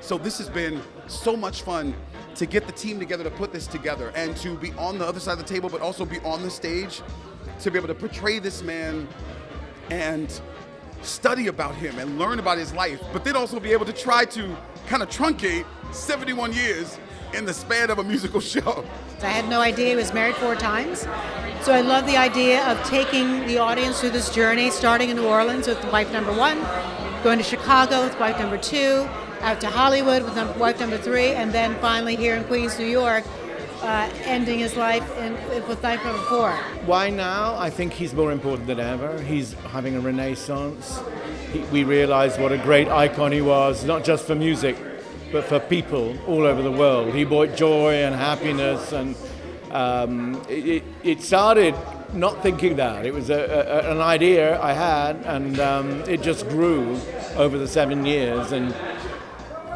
So this has been so much fun to get the team together to put this together and to be on the other side of the table, but also be on the stage, to be able to portray this man and study about him and learn about his life, but then also be able to try to kind of truncate 71 years in the span of a musical show. I had no idea he was married 4 times. So I love the idea of taking the audience through this journey, starting in New Orleans with wife number 1, going to Chicago with wife number 2, out to Hollywood with wife number 3, and then finally here in Queens, New York, ending his life with wife number 4. Why now? I think he's more important than ever. He's having a renaissance. We realize what a great icon he was, not just for music, but for people all over the world. He brought joy and happiness, and it started not thinking that. It was an idea I had, and it just grew over the 7 years. And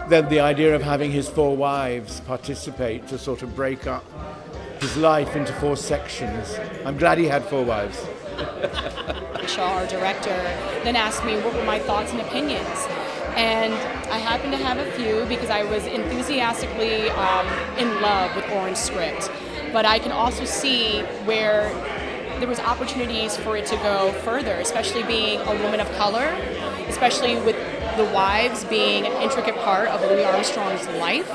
then the idea of having his 4 wives participate to sort of break up his life into 4 sections. I'm glad he had 4 wives. Our director then asked me what were my thoughts and opinions. And I happened to have a few because I was enthusiastically in love with Oren's script. But I can also see where there was opportunities for it to go further, especially being a woman of color, especially with the wives being an intricate part of Louis Armstrong's life.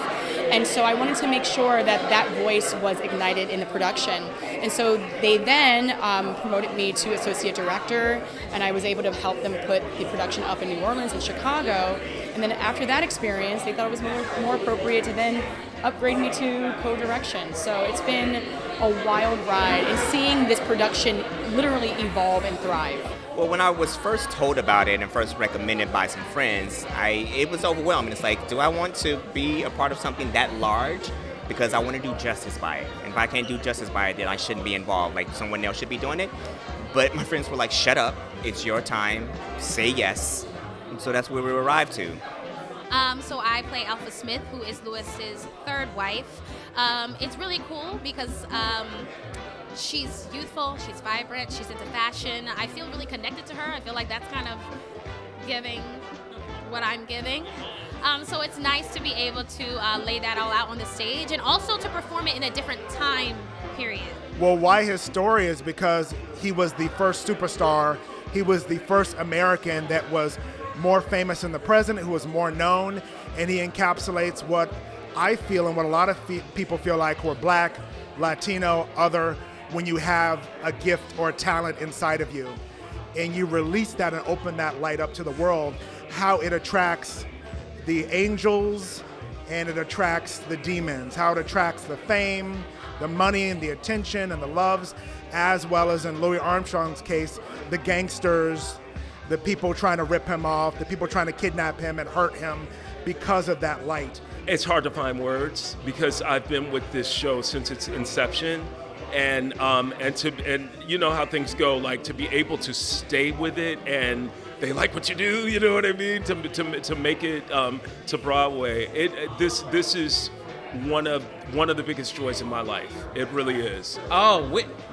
And so I wanted to make sure that that voice was ignited in the production. And so they then promoted me to associate director, and I was able to help them put the production up in New Orleans and Chicago. And then after that experience, they thought it was more appropriate to then upgrade me to co-direction. So it's been a wild ride, and seeing this production literally evolve and thrive. Well, when I was first told about it and first recommended by some friends, it was overwhelming. It's like, do I want to be a part of something that large? Because I want to do justice by it. And if I can't do justice by it, then I shouldn't be involved. Like, someone else should be doing it. But my friends were like, shut up. It's your time. Say yes. And so that's where we arrived to. So I play Alpha Smith, who is Louis's 3rd wife. It's really cool because she's youthful, she's vibrant, she's into fashion. I feel really connected to her. I feel like that's kind of giving what I'm giving. So it's nice to be able to lay that all out on the stage and also to perform it in a different time period. Well, why his story is because he was the first superstar. He was the first American that was more famous than the president, who was more known, and he encapsulates what I feel and what a lot of people feel like who are Black, Latino, other, when you have a gift or a talent inside of you and you release that and open that light up to the world, how it attracts the angels and it attracts the demons, how it attracts the fame, the money and the attention and the loves, as well as in Louis Armstrong's case, the gangsters, the people trying to rip him off, the people trying to kidnap him and hurt him because of that light. It's hard to find words because I've been with this show since its inception. And you know how things go, like to be able to stay with it and they like what you do, you know what I mean, to make it to Broadway. This is one of the biggest joys in my life. It really is.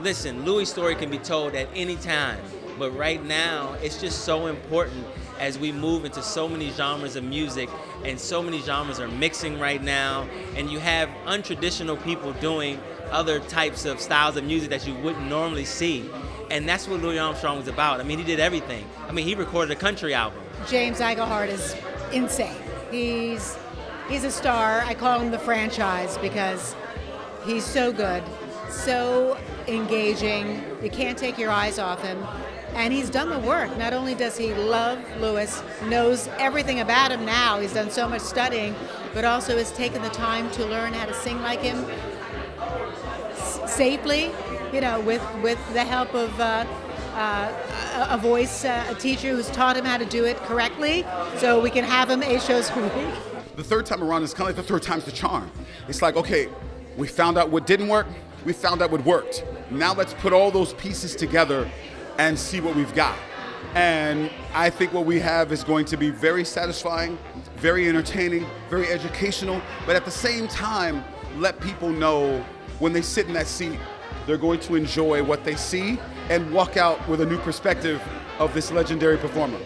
Listen, Louis' story can be told at any time, but right now it's just so important as we move into so many genres of music, and so many genres are mixing right now, and you have untraditional people doing other types of styles of music that you wouldn't normally see. And that's what Louis Armstrong was about. I mean, he did everything. I mean, he recorded a country album. James Iglehard is insane. He's a star. I call him the franchise because he's so good, so engaging. You can't take your eyes off him. And he's done the work. Not only does he love Louis, knows everything about him now, he's done so much studying, but also has taken the time to learn how to sing like him safely, you know, with the help of a voice a teacher who's taught him how to do it correctly, so we can have him 8 shows a week. The 3rd time around is kind of like the 3rd time's the charm. It's like, okay, we found out what didn't work, we found out what worked. Now let's put all those pieces together and see what we've got. And I think what we have is going to be very satisfying, very entertaining, very educational, but at the same time, let people know when they sit in that seat, they're going to enjoy what they see and walk out with a new perspective of this legendary performer.